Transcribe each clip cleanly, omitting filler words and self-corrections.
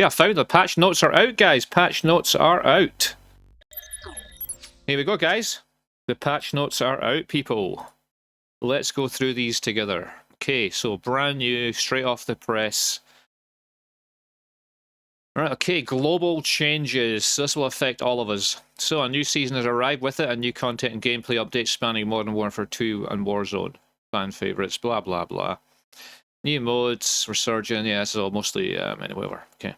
Yeah, I found the patch notes are out, guys. Patch notes are out. Here we go, guys. The patch notes are out, people. Let's go through these together. Okay, so brand new, straight off the press. Right, okay, global changes. This will affect all of us. So a new season has arrived with it, and new content and gameplay updates spanning Modern Warfare 2 and Warzone. Fan favourites, blah blah blah. New modes, resurgent, yeah, this is all mostly, anyway, whatever. Okay.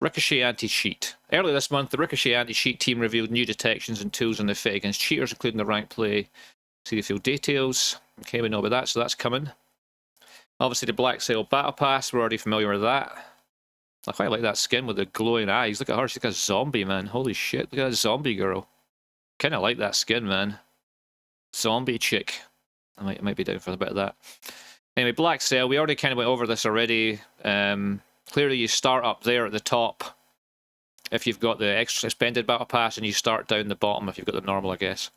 Ricochet anti-cheat. Earlier this month, the Ricochet anti-cheat team revealed new detections and tools in the fit against cheaters, including the rank play. See the field details. Okay, we know about that, so that's coming. Obviously, the Black Sail Battle Pass, we're already familiar with that. I quite like that skin with the glowing eyes. Look at her, she's like a zombie, man. Holy shit, look at that zombie girl. Kinda like that skin, man. Zombie chick. I might be down for a bit of that. Anyway, Black Sail, we already kind of went over this already. Clearly, you start up there at the top if you've got the extra suspended battle pass, and you start down the bottom if you've got the normal, I guess.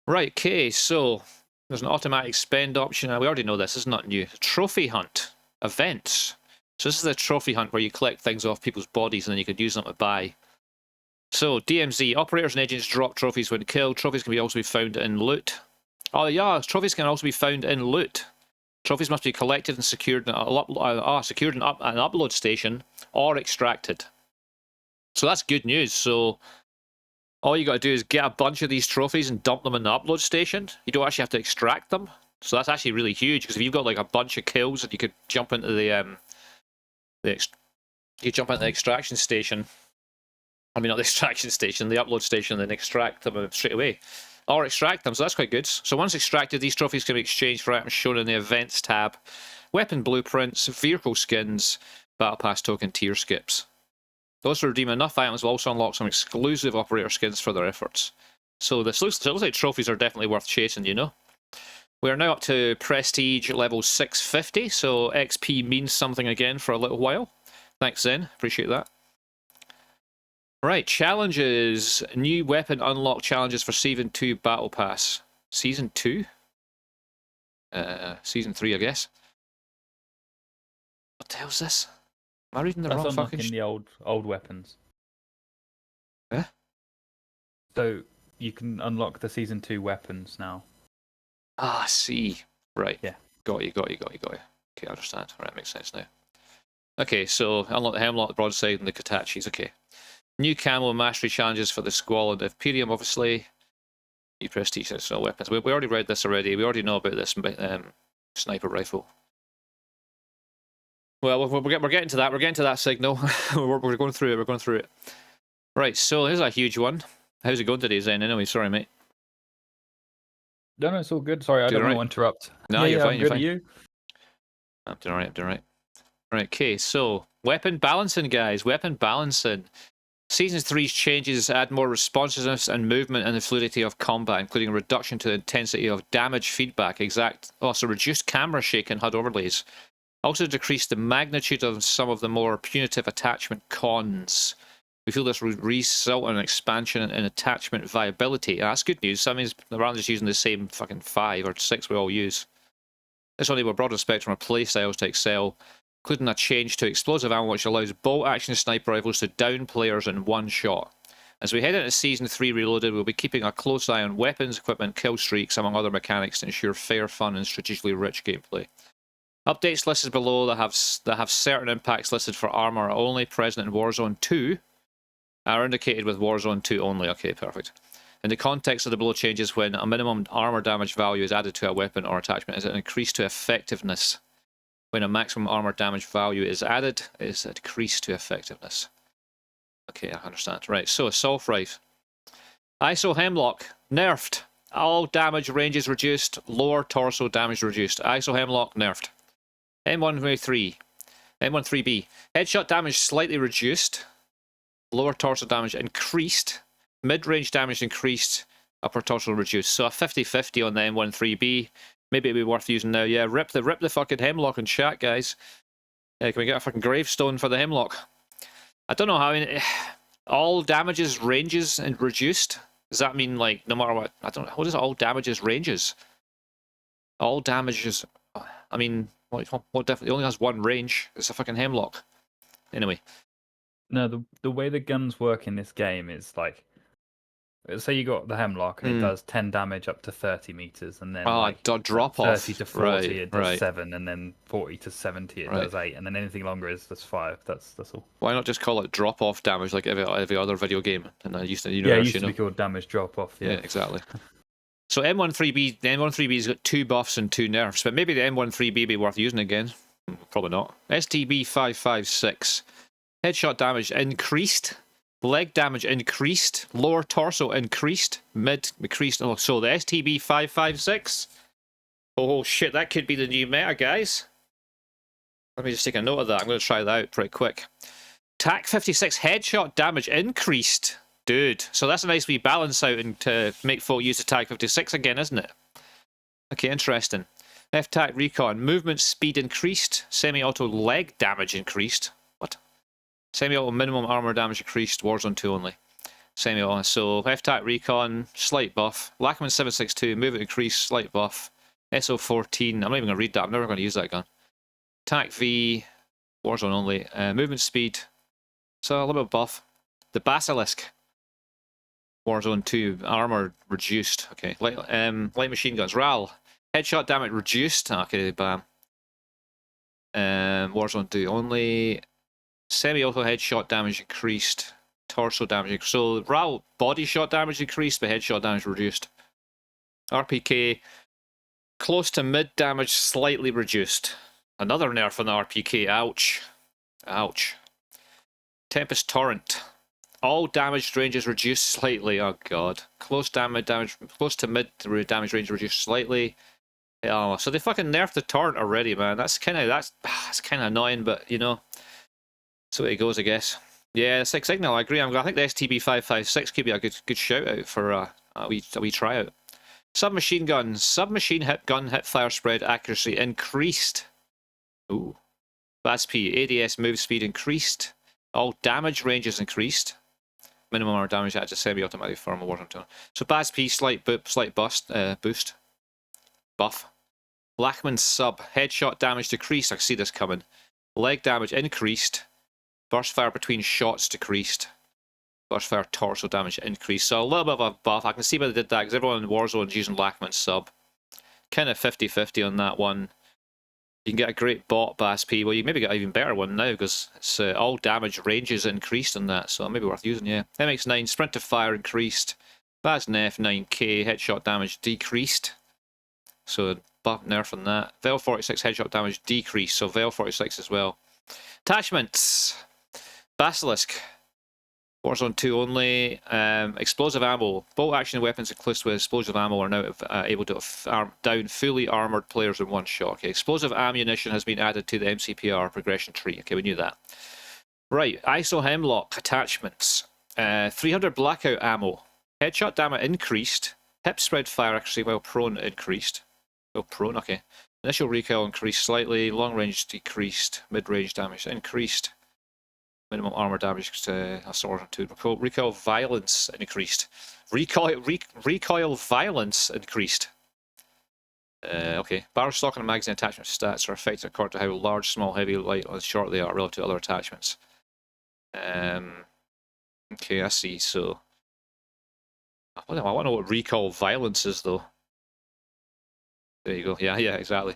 Right, okay, so there's an automatic spend option. We already know this is not new. Trophy hunt events. So this is the trophy hunt where you collect things off people's bodies and then you could use them to buy. So DMZ, operators and agents drop trophies when killed. Trophies can also be found in loot. Oh yeah, trophies can also be found in loot. Trophies must be collected and secured in an upload station or extracted. So that's good news. So all you got to do is get a bunch of these trophies and dump them in the upload station. You don't actually have to extract them. So that's actually really huge, because if you've got like a bunch of kills and you could jump into the extraction station. I mean, not the extraction station, the upload station, and then extract them straight away. Or extract them, so that's quite good. So once extracted, these trophies can be exchanged for items shown in the Events tab, weapon blueprints, vehicle skins, Battle Pass token tier skips. Those who redeem enough items will also unlock some exclusive operator skins for their efforts. So this looks like trophies are definitely worth chasing, you know? We are now up to Prestige level 650, so XP means something again for a little while. Thanks, Zen. Appreciate that. Right, challenges. New weapon unlock challenges for Season 2 Battle Pass. Season 2? Season 3, I guess. What the hell's this? Am I reading the wrong fucking the old weapons. Huh? So you can unlock the Season 2 weapons now. Ah, I see. Right. Yeah. Got you. Okay, I understand. Right, makes sense now. Okay, so unlock the Hemlock, the Broadside, and the Katachis. Okay. New camo mastery challenges for the Squall and the Imperium, obviously. New prestige and weapons. We already read this already. We already know about this sniper rifle. Well, we're getting to that. We're getting to that signal. we're going through it. Right, so here's a huge one. How's it going today, Zen? Anyway, sorry, mate. No, it's all good. Sorry, I don't want to interrupt. No, you're fine. You're fine. You? I'm doing alright. Right, okay, so weapon balancing, guys. Weapon balancing. Season 3's changes add more responsiveness and movement and the fluidity of combat, including a reduction to the intensity of damage feedback. Also reduced camera shake and HUD overlays. Also decreased the magnitude of some of the more punitive attachment cons. We feel this will result in an expansion in attachment viability. And that's good news. That means rather than just using the same fucking 5 or 6 we all use. This will enable a broader spectrum of playstyles to excel, including a change to explosive ammo which allows bolt-action sniper rifles to down players in one shot. As we head into Season 3 Reloaded, we'll be keeping a close eye on weapons, equipment, kill streaks, among other mechanics to ensure fair, fun, and strategically rich gameplay. Updates listed below that have certain impacts listed for armor are only present in Warzone 2, are indicated with Warzone 2 only. Okay, perfect. In the context of the below changes, when a minimum armor damage value is added to a weapon or attachment, is it an increase to effectiveness? When a maximum armor damage value is added, it is a decrease to effectiveness. Okay, I understand. Right, so Assault Rifle. ISO Hemlock, nerfed. All damage ranges reduced, lower torso damage reduced. ISO Hemlock, nerfed. M13. M13B. Headshot damage slightly reduced. Lower torso damage increased. Mid-range damage increased. Upper torso reduced. So a 50-50 on the M13B. Maybe it'd be worth using now. Yeah, rip the fucking Hemlock in chat, guys. Can we get a fucking gravestone for the Hemlock? I don't know how. All damages ranges and reduced. Does that mean like no matter what? I don't know. What is all damages ranges? All damages. I mean, what definitely only has one range. It's a fucking Hemlock. Anyway. No, the way the guns work in this game is like, say you got the Hemlock and it does 10 damage up to 30 meters, and then like drop 30 off. to 40 it does Right. 7, and then 40 to 70 it does 8, and then anything longer is just 5. That's all. Why not just call it drop off damage like every other video game in the universe? Yeah, it used to be called damage drop off. Yeah, exactly. So M13B, the M13B's got 2 buffs and 2 nerfs, but maybe the M13B be worth using again. Probably not. STB 556. Headshot damage increased. Leg damage increased. Lower torso increased. Mid increased. Oh, so the STB 556. Oh shit, that could be the new meta, guys. Let me just take a note of that. I'm going to try that out pretty quick. TAC 56 headshot damage increased. Dude, so that's a nice wee balance out and to make folk use the TAC 56 again, isn't it? Okay, interesting. F-TAC recon. Movement speed increased. Semi-auto leg damage increased. What? Semi-auto minimum armor damage increased. Warzone 2 only. Semi-auto. So F-TAC recon, slight buff. Lachman 762, movement increased, slight buff. SO14, I'm not even going to read that. I'm never going to use that gun. TAC V, Warzone only. Movement speed. So a little bit of buff. The Basilisk. Warzone 2, armor reduced. Okay, light machine guns. RAL, headshot damage reduced. Okay, bam. Warzone 2 only. Semi-auto headshot damage increased. Torso damage increased. So RAL body shot damage increased, but headshot damage reduced. RPK close to mid damage slightly reduced. Another nerf on the RPK. Ouch. Ouch. Tempest Torrent. All damaged ranges reduced slightly. Oh god. Close to mid damage range reduced slightly. Oh, so they fucking nerfed the torrent already, man. That's kind of annoying, but you know, that's the way it goes, I guess. Yeah, Six Signal. I agree. I think the STB 556 could be a good shout out for a wee tryout. Submachine guns. Submachine gun hip fire spread accuracy increased. Ooh. BAS-P. ADS move speed increased. All damage ranges increased. Minimum armor damage adds a semi-automatic form of Warzone 2. So BAS-P slight boost. Buff. Lachman sub. Headshot damage decreased. I see this coming. Leg damage increased. Burst fire between shots decreased. Burst fire torso damage increased. So a little bit of a buff. I can see why they did that because everyone in Warzone is using Lachman sub. Kind of 50-50 on that one. You can get a great bot BAS-P. Well, you maybe get an even better one now because it's all damage ranges increased on that, so maybe worth using, yeah. MX9, sprint to fire increased. BAS-Nef 9k, headshot damage decreased. So buff nerf on that. Vel 46 headshot damage decreased, so Vel 46 as well. Attachments. Basilisk. Warzone 2 only. Explosive ammo. Bolt action weapons equipped with explosive ammo are now able to arm down fully armored players in one shot. Okay. Explosive ammunition has been added to the MCPR progression tree. Okay, we knew that. Right. ISO Hemlock attachments. 300 blackout ammo. Headshot damage increased. Hip spread fire accuracy while prone increased. Oh, prone. Okay. Initial recoil increased slightly. Long range decreased. Mid range damage increased. Minimum armor damage to Warzone 2. Recoil violence increased. Recoil violence increased. Okay. Barrel stock and magazine attachment stats are affected according to how large, small, heavy, light, or short they are relative to other attachments. Okay, I see. So I want to know what recoil violence is, though. There you go. Yeah, exactly.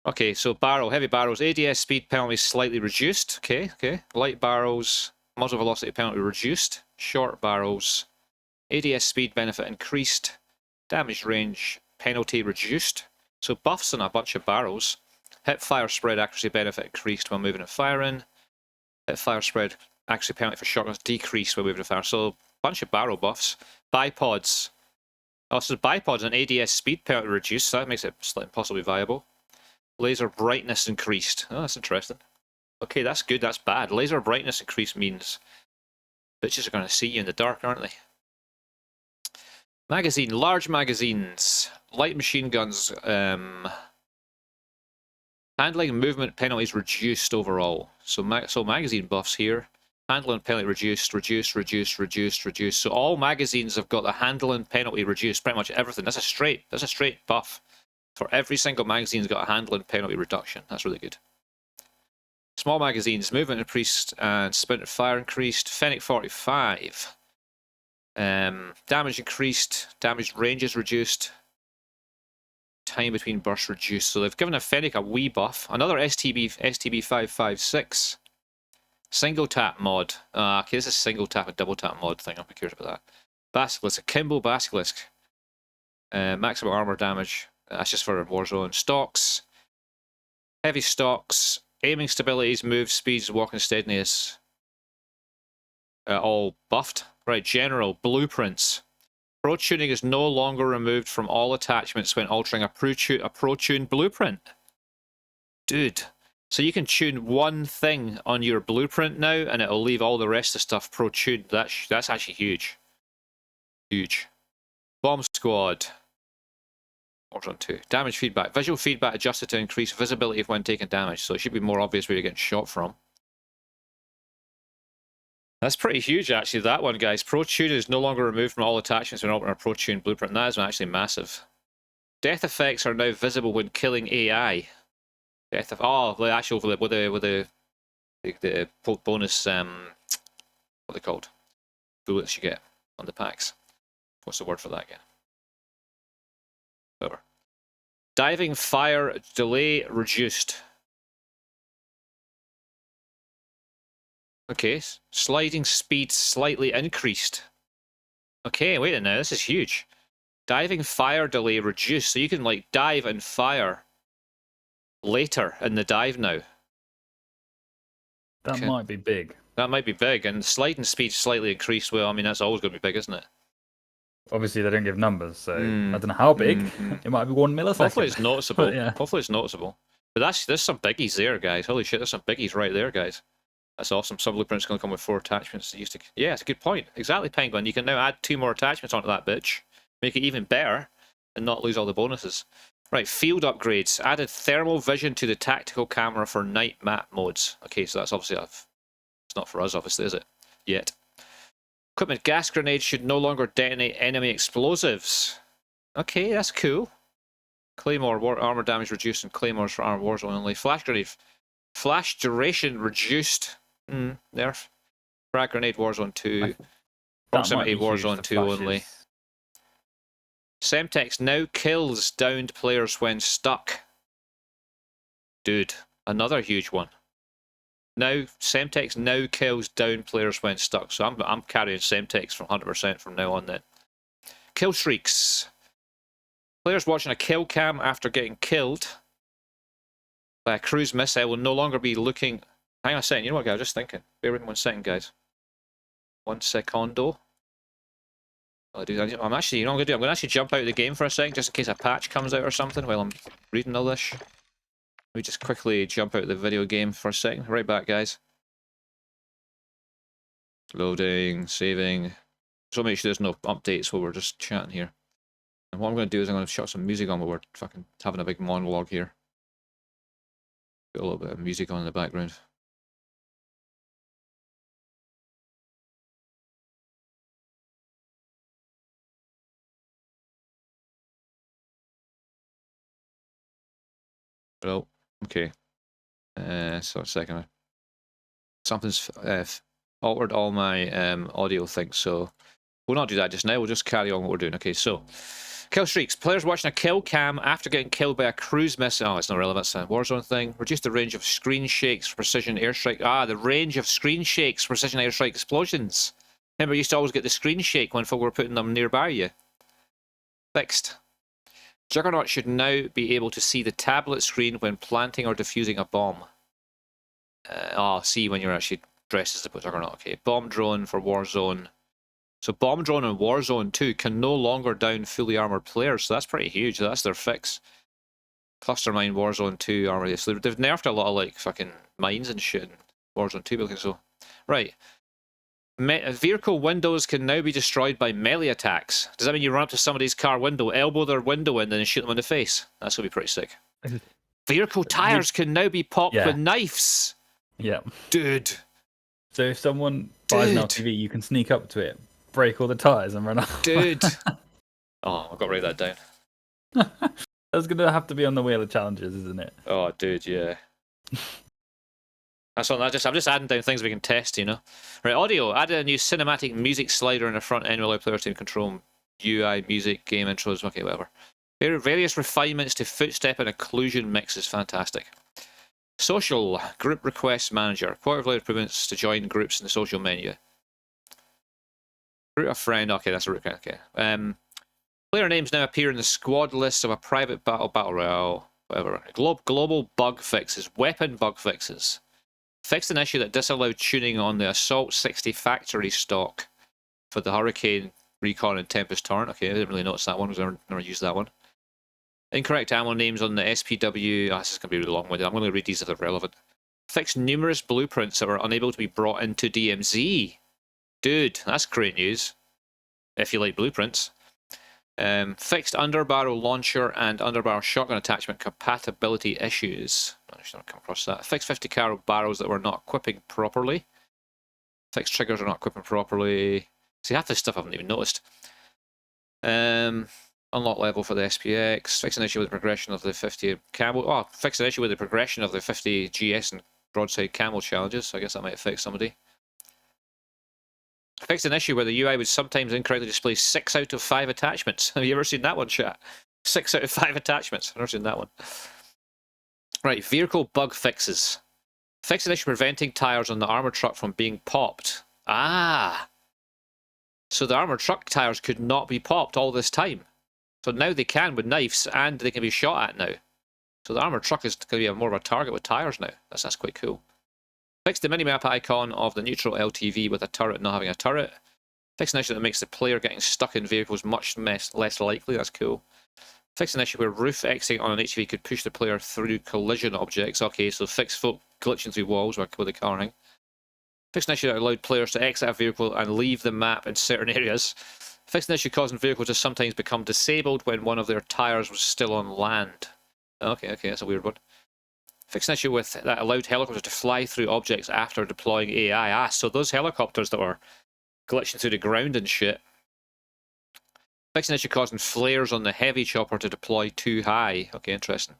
Okay, so heavy barrels, ADS speed penalty slightly reduced. Okay. Light barrels, muzzle velocity penalty reduced. Short barrels, ADS speed benefit increased. Damage range penalty reduced. So buffs on a bunch of barrels. Hip fire spread accuracy benefit increased while moving and firing. Hip fire spread accuracy penalty for shotguns decreased while moving and firing. So a bunch of barrel buffs. Bipods. Also, bipods and ADS speed penalty reduced, so that makes it possibly viable. Laser brightness increased. Oh, that's interesting. Okay, that's good, that's bad. Laser brightness increased means bitches are going to see you in the dark, aren't they? Magazine, large magazines, light machine guns, handling and movement penalties reduced overall. So magazine buffs here. Handling penalty reduced. So all magazines have got the handling penalty reduced. Pretty much everything. That's a straight buff. For every single magazine's got a handling penalty reduction. That's really good. Small magazines, movement increased and splinter fire increased. Fennec 45. Damage increased, damage range is reduced. Time between bursts reduced. So they've given a Fennec a wee buff. Another STB 556. Single tap mod. Okay, this is single tap and double tap mod thing. I'm curious about that. Basilisk, a Kimbo Basilisk. Maximum armor damage. That's just for Warzone. Stocks. Heavy stocks. Aiming stabilities, move speeds, walking steadiness. All buffed. Right, general. Blueprints. Pro tuning is no longer removed from all attachments when altering a pro tune blueprint. Dude. So you can tune one thing on your blueprint now, and it'll leave all the rest of the stuff pro-tuned. That's actually huge. Huge. Bomb Squad. Warzone 2. Damage feedback. Visual feedback adjusted to increase visibility of when taking damage, so it should be more obvious where you're getting shot from. That's pretty huge, actually, that one, guys. Pro-tune is no longer removed from all attachments when altering a pro-tune blueprint. That is actually massive. Death effects are now visible when killing AI. Death of the actual with the bonus what are they called? Bullets you get on the packs. What's the word for that again? Whatever. Diving fire delay reduced. Okay, sliding speed slightly increased. Okay, wait a minute, this is huge. Diving fire delay reduced, so you can like dive and fire later in the dive now. That might be big. That might be big, and sliding speed slightly increased. Well, I mean, that's always going to be big, isn't it? Obviously, they don't give numbers, so I don't know how big. It might be 1 millisecond. Hopefully it's noticeable. But, yeah. Hopefully it's noticeable. But there's some biggies there, guys. Holy shit, there's some biggies right there, guys. That's awesome. Some blueprints going to come with 4 attachments. Yeah, it's a good point. Exactly, Penguin. You can now add 2 more attachments onto that bitch. Make it even better, and not lose all the bonuses. Right, field upgrades. Added thermal vision to the tactical camera for night map modes. Okay, so that's obviously it's not for us, obviously, is it? Yet. Equipment gas grenades should no longer detonate enemy explosives. Okay, that's cool. Claymore armor damage reduced and claymores for armor Warzone only. Flash grenade. Flash duration reduced. Nerf. Frag grenade Warzone 2. Proximity Warzone 2 only. Semtex now kills downed players when stuck. Dude, another huge one. Now, Semtex now kills downed players when stuck. So I'm carrying Semtex from 100% from now on then. Kill streaks. Players watching a kill cam after getting killed by a cruise missile will no longer be looking... Hang on a second, you know what, guys? I was just thinking. Bear with me 1 second, guys. 1 secondo. Oh, dude, I'm actually, you know what I'm going to do? I'm going to actually jump out of the game for a second, just in case a patch comes out or something while I'm reading all this. Let me just quickly jump out of the video game for a second. Right back, guys. Loading, saving. So make sure there's no updates while we're just chatting here. And what I'm going to do is I'm going to shut some music on while we're fucking having a big monologue here. Got a little bit of music on in the background. Well, okay. So a second. Something's altered all my audio things, so we'll not do that just now. We'll just carry on what we're doing. Okay, so kill streaks. Players watching a kill cam after getting killed by a cruise missile. Oh, it's not relevant. It's a Warzone thing. Reduce the range of screen shakes for precision airstrike. Ah, the range of screen shakes for precision airstrike explosions. Remember, you used to always get the screen shake when folk were putting them nearby you. Fixed. Juggernaut should now be able to see the tablet screen when planting or defusing a bomb. See when you're actually dressed as the Juggernaut. Okay, bomb drone for Warzone. So bomb drone in Warzone 2 can no longer down fully armored players. So that's pretty huge. That's their fix. Cluster mine Warzone 2 armor. So they've nerfed a lot of like fucking mines and shit in Warzone 2 because so. Right. Vehicle windows can now be destroyed by melee attacks. Does that mean you run up to somebody's car window, elbow their window in, and then shoot them in the face? That's going to be pretty sick. Vehicle tires can now be popped with knives. Yeah. Dude. So if someone buys an LTV, you can sneak up to it, break all the tires, and run off. Dude. Oh, I've got to write that down. That's going to have to be on the wheel of challenges, isn't it? Oh, dude, yeah. That's all. I'm just adding down things we can test, you know. Right, audio. Added a new cinematic music slider in the front end, will allow players to control UI, music, game intros. Okay, whatever. There are various refinements to footstep and occlusion mixes. Fantastic. Social group request manager. Quality of life improvements to join groups in the social menu. Recruit a friend. Okay, that's a recruit. Okay. Player names now appear in the squad list of a private battle royale. Whatever. Global bug fixes. Weapon bug fixes. Fixed an issue that disallowed tuning on the Assault 60 factory stock for the Hurricane, Recon, and Tempest Torrent. Okay, I didn't really notice that one because I never used that one. Incorrect ammo names on the SPW. This is going to be really long-winded. I'm going to read these if they're relevant. Fixed numerous blueprints that were unable to be brought into DMZ. Dude, that's great news. If you like blueprints. Fixed underbarrel launcher and underbarrel shotgun attachment compatibility issues. I don't come across that. Fixed 50 cal barrels that were not equipping properly. Fixed triggers are not equipping properly. See, half this stuff I haven't even noticed. Unlock level for the SPX. Fix an issue with the progression of the 50 camel. Oh, fix an issue with the progression of the 50 GS and broadside camel challenges. So I guess that might affect somebody. Fixed an issue where the UI would sometimes incorrectly display 6 out of 5 attachments. Have you ever seen that one, chat? 6 out of 5 attachments. I've never seen that one. Right, vehicle bug fixes. Fixed an issue preventing tyres on the armoured truck from being popped. Ah! So the armoured truck tyres could not be popped all this time. So now they can with knives, and they can be shot at now. So the armoured truck is going to be more of a target with tyres now. That's quite cool. Fix the minimap icon of the neutral LTV with a turret not having a turret. Fix an issue that makes the player getting stuck in vehicles much less likely. That's cool. Fix an issue where roof exiting on an HV could push the player through collision objects. Okay, so fix folk glitching through walls with the car hang. Fix an issue that allowed players to exit a vehicle and leave the map in certain areas. Fix an issue causing vehicles to sometimes become disabled when one of their tyres was still on land. Okay, that's a weird one. Fix an issue with that allowed helicopters to fly through objects after deploying AI. So those helicopters that were glitching through the ground and shit. Fix an issue causing flares on the heavy chopper to deploy too high. Okay, interesting.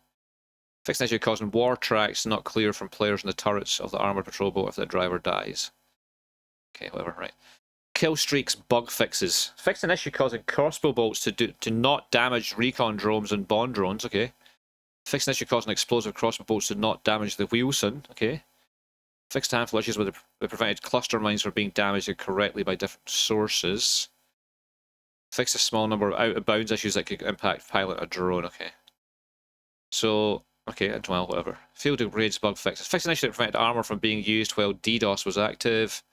Fix an issue causing war tracks not clear from players in the turrets of the armoured patrol boat if the driver dies. Okay, whatever, right. Kill streaks bug fixes. Fix an issue causing crossbow bolts to not damage recon drones and bond drones. Okay. Fixed an issue causing explosive crossbow bolts to not damage the Wheelson. Okay. Fixed a handful of issues where they prevented cluster mines from being damaged incorrectly by different sources. Fixed a small number of out of bounds issues that could impact pilot a drone. Okay. So, okay, well, whatever. Field upgrades bug fixes. Fixed an issue that prevented armor from being used while DDoS was active.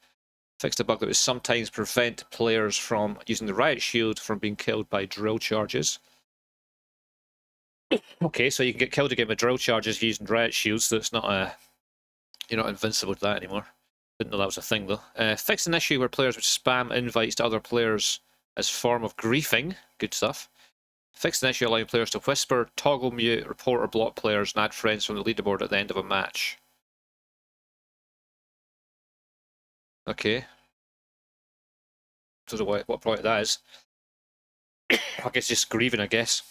Fixed a bug that would sometimes prevent players from using the riot shield from being killed by drill charges. Okay, so you can get killed again with drill charges using riot shields, so it's not you're not invincible to that anymore. Didn't know that was a thing though. Fixed an issue where players would spam invites to other players as form of griefing. Good stuff. Fixed an issue allowing players to whisper, toggle mute, report or block players, and add friends from the leaderboard at the end of a match. Okay. Don't know what product that is. I guess just grieving, I guess.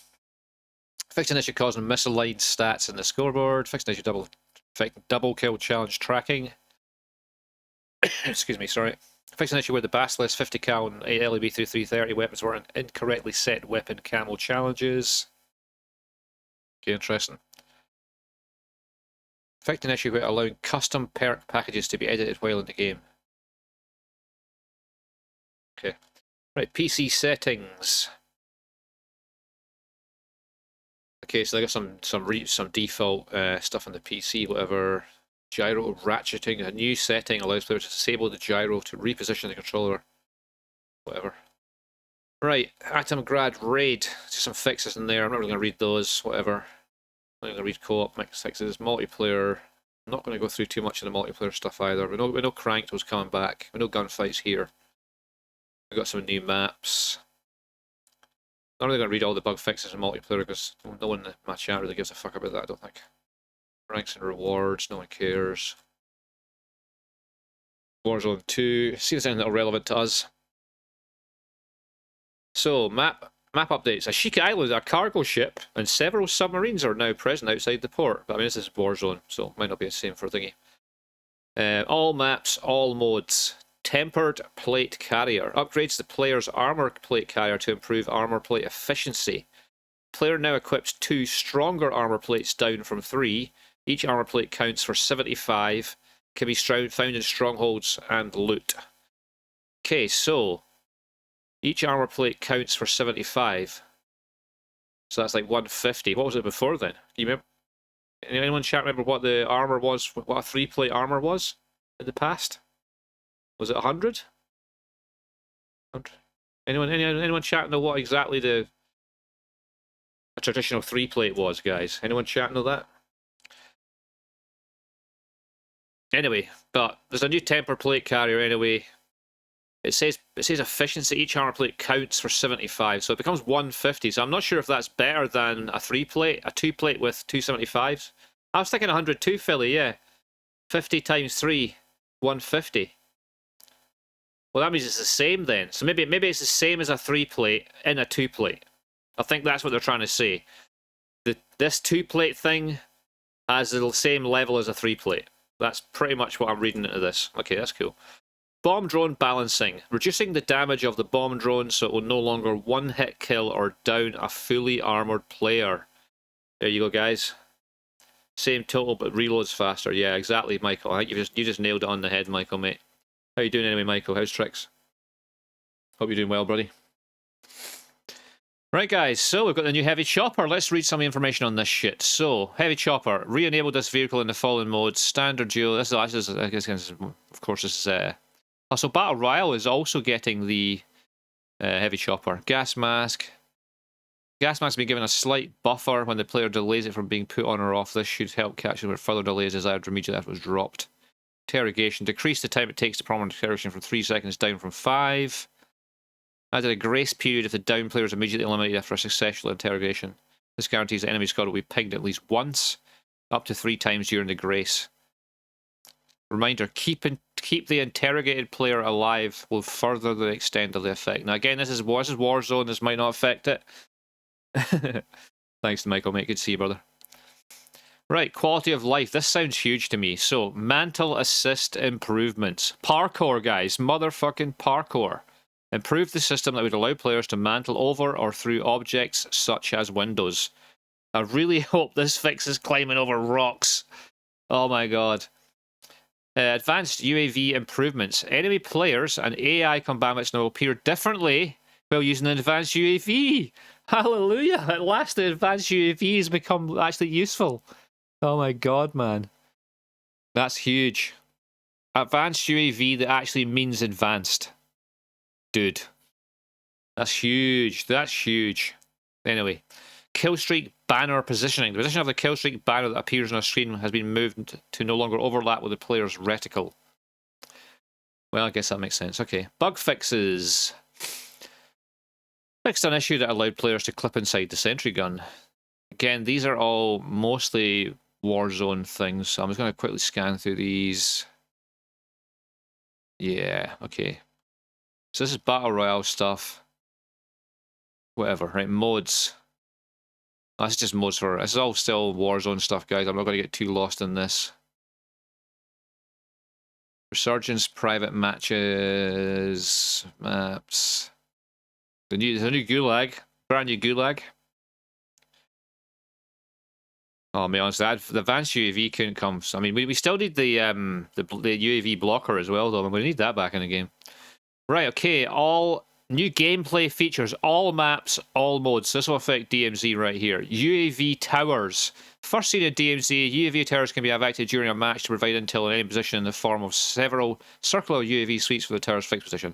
Fixed an issue causing misaligned stats in the scoreboard. Fixed an issue double kill challenge tracking. Excuse me, sorry. Fixed an issue where the Basilisk 50 cal and 8 LEB through 330 weapons were incorrectly set weapon camo challenges. Okay, interesting. Fixed an issue where allowing custom perk packages to be edited while in the game. Okay. Right, PC settings. Okay, so I got some default stuff on the PC, whatever. Gyro ratcheting, a new setting allows players to disable the gyro to reposition the controller. Whatever. Right, Atomgrad Raid. Just some fixes in there. I'm not really going to read those. Whatever. I'm not going to read co-op mix fixes. Multiplayer. I'm not going to go through too much of the multiplayer stuff either. We know Cranked was coming back. We know Gunfight's here. We got some new maps. I'm not really going to read all the bug fixes in multiplayer because no one in my chat really gives a fuck about that, I don't think. Ranks and rewards, no one cares. Warzone 2, see if there's anything relevant to us. So, map updates. Ashika Island, a cargo ship, and several submarines are now present outside the port. But I mean, this is Warzone, so it might not be the same for thingy. All maps, all modes. Tempered plate carrier. Upgrades the player's armor plate carrier to improve armor plate efficiency. Player now equips 2 stronger armor plates down from 3. Each armor plate counts for 75. Can be found in strongholds and loot. Okay, so each armor plate counts for 75. So that's like 150. What was it before then? You remember? Anyone chat remember what the armor was? What a 3-plate armor was in the past? Was it 100? Anyone chat know what exactly a traditional 3-plate was, guys? Anyone chat know that? Anyway, but there's a new temper plate carrier anyway. It says efficiency. Each armor plate counts for 75, so it becomes 150. So I'm not sure if that's better than a 3-plate, a 2-plate with 275s. I was thinking 102, Philly, yeah. 50 times 3, 150. Well, that means it's the same then. So maybe it's the same as a 3-plate in a 2-plate. I think that's what they're trying to say. This 2-plate thing has the same level as a 3-plate. That's pretty much what I'm reading into this. Okay, that's cool. Bomb drone balancing. Reducing the damage of the bomb drone so it will no longer one-hit kill or down a fully armored player. There you go, guys. Same total, but reloads faster. Yeah, exactly, Michael. I think you just nailed it on the head, Michael, mate. How you doing anyway, Michael? How's tricks? Hope you're doing well, buddy. Right, guys, so we've got the new Heavy Chopper. Let's read some information on this shit. So, Heavy Chopper. Re-enabled this vehicle in the following modes. Standard duo. This is I guess, of course, this is... Also, Battle Royale is also getting the Heavy Chopper. Gas Mask. Gas Mask has been given a slight buffer when the player delays it from being put on or off. This should help catch it where further delays desired immediately after it was dropped. Interrogation. Decrease the time it takes to perform an interrogation from 3 seconds down from 5. Added a grace period if the down player is immediately eliminated after a successful interrogation. This guarantees the enemy squad will be pinged at least once, up to 3 times during the grace. Reminder, keep the interrogated player alive will further the extent of the effect. Now again, this is Warzone, this might not affect it. Thanks to Michael, mate. Good to see you, brother. Right, quality of life. This sounds huge to me. So, mantle assist improvements. Parkour, guys. Motherfucking parkour. Improve the system that would allow players to mantle over or through objects such as windows. I really hope this fixes climbing over rocks. Oh my god. Advanced UAV improvements. Enemy players and AI combatants now appear differently while using an advanced UAV. Hallelujah! At last the advanced UAV has become actually useful. Oh my god, man. That's huge. Advanced UAV that actually means advanced. Dude. That's huge. That's huge. Anyway. Killstreak banner positioning. The position of the Killstreak banner that appears on a screen has been moved to no longer overlap with the player's reticle. Well, I guess that makes sense. Okay. Bug fixes. Fixed an issue that allowed players to clip inside the sentry gun. Again, these are all mostly Warzone things, so I'm just going to quickly scan through these. Yeah, okay. So this is Battle Royale stuff. Whatever, right? Modes. That's just modes for... This is all still Warzone stuff, guys. I'm not going to get too lost in this. Resurgence, private matches, maps. There's a new Gulag. Brand new Gulag. Oh, man, honestly, the advanced UAV couldn't come. I mean, we still need the UAV blocker as well, though. I'm going to need that back in the game. Right, okay. All new gameplay features, all maps, all modes. This will affect DMZ right here. UAV towers. First seen in DMZ, UAV towers can be activated during a match to provide intel in any position in the form of several circular UAV suites for the tower's fixed position.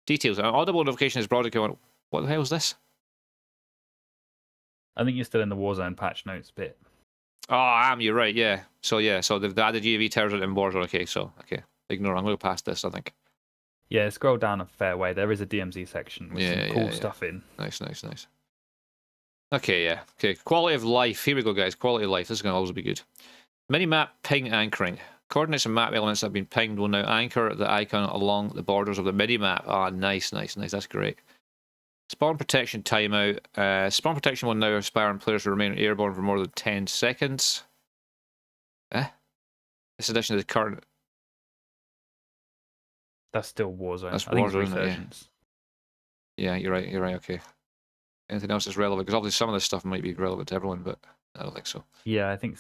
Details. An audible notification is broadcast going. What the hell is this? I think you're still in the Warzone patch notes bit. Oh, I am. You're right. Yeah. So they've added UAV towers in Warzone. Okay. Ignore. I'm going to go past this, I think. Yeah, scroll down a fair way. There is a DMZ section with some cool stuff in. Nice. Okay, yeah. Okay, quality of life. Here we go, guys. Quality of life. This is going to always be good. Minimap ping anchoring. Coordinates and map elements that have been pinged will now anchor the icon along the borders of the minimap. Ah, nice. That's great. Spawn protection timeout. Spawn protection will now expire on players who remain airborne for more than 10 seconds. This addition to the current... That's still Warzone. That's I think it's Warzone, isn't it? Yeah. Resurgence. Yeah, you're right. You're right. Okay. Anything else that's relevant? Because obviously some of this stuff might be relevant to everyone, but I don't think so. Yeah, I think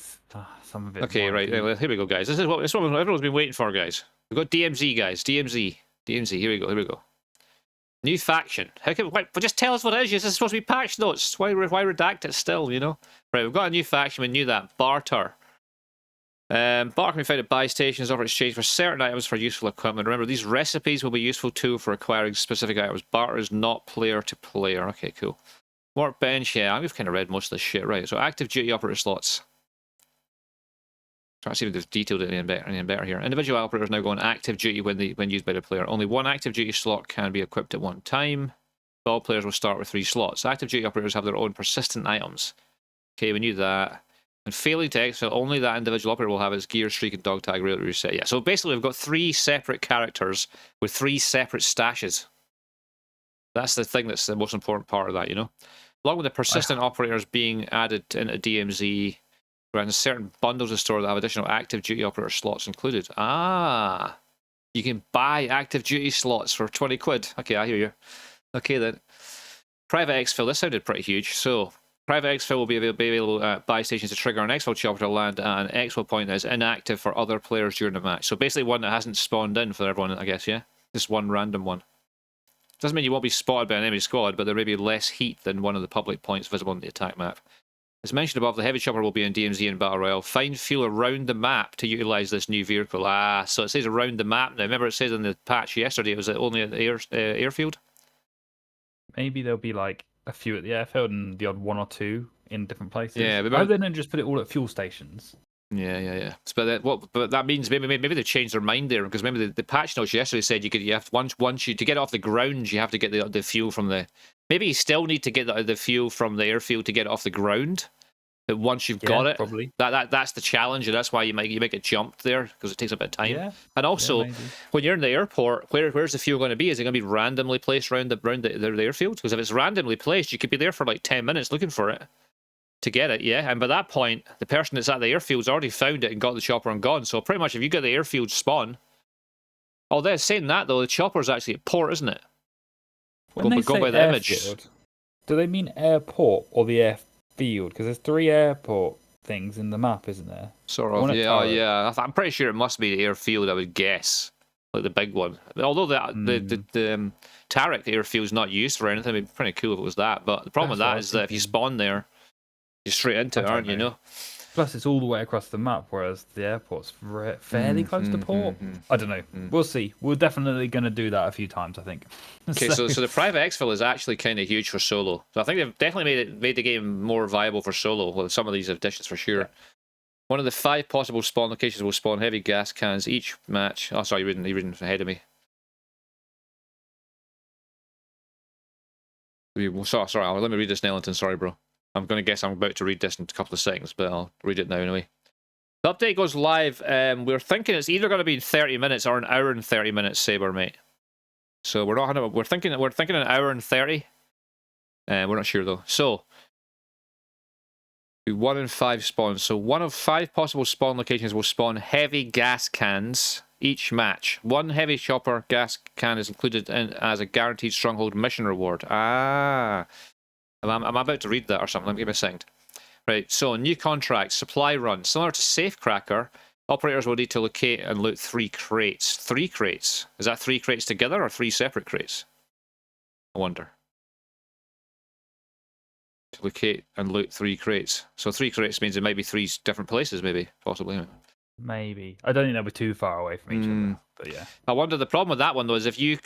some of it. Okay, might right. Be... Here we go, guys. This is what everyone's been waiting for, guys. We've got DMZ, guys. DMZ. DMZ. Here we go. Here we go. New faction. How can why, just tell us what it is? This is supposed to be patch notes. Why redact it still? You know. Right. We've got a new faction. We knew that. Barter. Barter can be found at buy stations, offer exchange for certain items for useful equipment. Remember, these recipes will be useful too for acquiring specific items. Barter is not player to player. Okay, cool. Workbench, yeah, I've kind of read most of this shit, right? So active duty operator slots. Trying to see if they've detailed it any better here. Individual operators now go on active duty when used by the player. Only one active duty slot can be equipped at one time. All players will start with 3 slots. Active duty operators have their own persistent items. Okay, we knew that. And failing to exfil, only that individual operator will have its gear, streak, and dog tag rarely reset. Yeah, so basically we've got 3 separate characters with 3 separate stashes. That's the thing that's the most important part of that, you know? Along with the persistent operators being added into DMZ, around certain bundles of store that have additional active duty operator slots included. Ah, you can buy active duty slots for 20 quid. Okay, I hear you. Okay then. Private exfil, this sounded pretty huge. So, private exfil will be available at buy stations to trigger an exfil chopper to land at an exfil point that is inactive for other players during the match. So basically one that hasn't spawned in for everyone, I guess, yeah? Just one random one. Doesn't mean you won't be spotted by an enemy squad, but there may be less heat than one of the public points visible on the attack map. As mentioned above, the heavy chopper will be in DMZ and Battle Royale. Find fuel around the map to utilise this new vehicle. Ah, so it says around the map now. Remember it says in the patch yesterday it was only at the airfield? Maybe there'll be like a few at the airfield and the odd 1 or 2 in different places. Yeah, I hope they don't just put it all at fuel stations. Yeah. But that means maybe they changed their mind there, because maybe the patch notes yesterday said you have once you to get it off the ground you have to get the fuel from the. Maybe you still need to get the fuel from the airfield to get it off the ground. But once you've got it, probably. That's the challenge, and that's why you make it jump there, because it takes a bit of time. Yeah. And also, when you're in the airport, where's the fuel going to be? Is it going to be randomly placed around the airfield? Because if it's randomly placed, you could be there for like 10 minutes looking for it to get it, yeah. And by that point, the person that's at the airfield's already found it and got the chopper and gone. So pretty much, if you get the airfield spawn, they're saying that though, the chopper's actually at port, isn't it? When they say by the image. Do they mean airport or the airfield? Because there's 3 airport things in the map, isn't there? Sort of, yeah. I'm pretty sure it must be the airfield, I would guess, like the big one. Although the Tarek airfield's not used for anything, it'd be pretty cool if it was that. But the problem with that is that if you spawn there, you're straight into it, aren't you? No. Plus, it's all the way across the map, whereas the airport's fairly close to port. I don't know. We'll see. We're definitely going to do that a few times, I think. Okay, so the private exfil is actually kind of huge for solo. So I think they've definitely made the game more viable for solo with some of these additions for sure. Yeah. One of the 5 possible spawn locations will spawn heavy gas cans each match. Oh, sorry, you're reading ahead of me. Sorry, let me read this, Nellington. Sorry, bro. I'm going to guess I'm about to read this in a couple of seconds, but I'll read it now anyway. The update goes live. We're thinking it's either going to be in 30 minutes or an hour and 30 minutes, Saber, mate. So we're thinking an hour and 30. We're not sure though. So 1 in 5 spawns. So 1 of 5 possible spawn locations will spawn heavy gas cans each match. 1 heavy chopper gas can is included as a guaranteed stronghold mission reward. Ah. I'm about to read that or something. Let me give me a second. Right, so new contract, supply run. Similar to Safecracker, operators will need to locate and loot 3 crates. 3 crates? Is that 3 crates together or 3 separate crates? I wonder. To locate and loot 3 crates. So 3 crates means it might be 3 different places, maybe, possibly. Maybe. I don't think they'll be too far away from each other, but yeah. I wonder, the problem with that one though is if you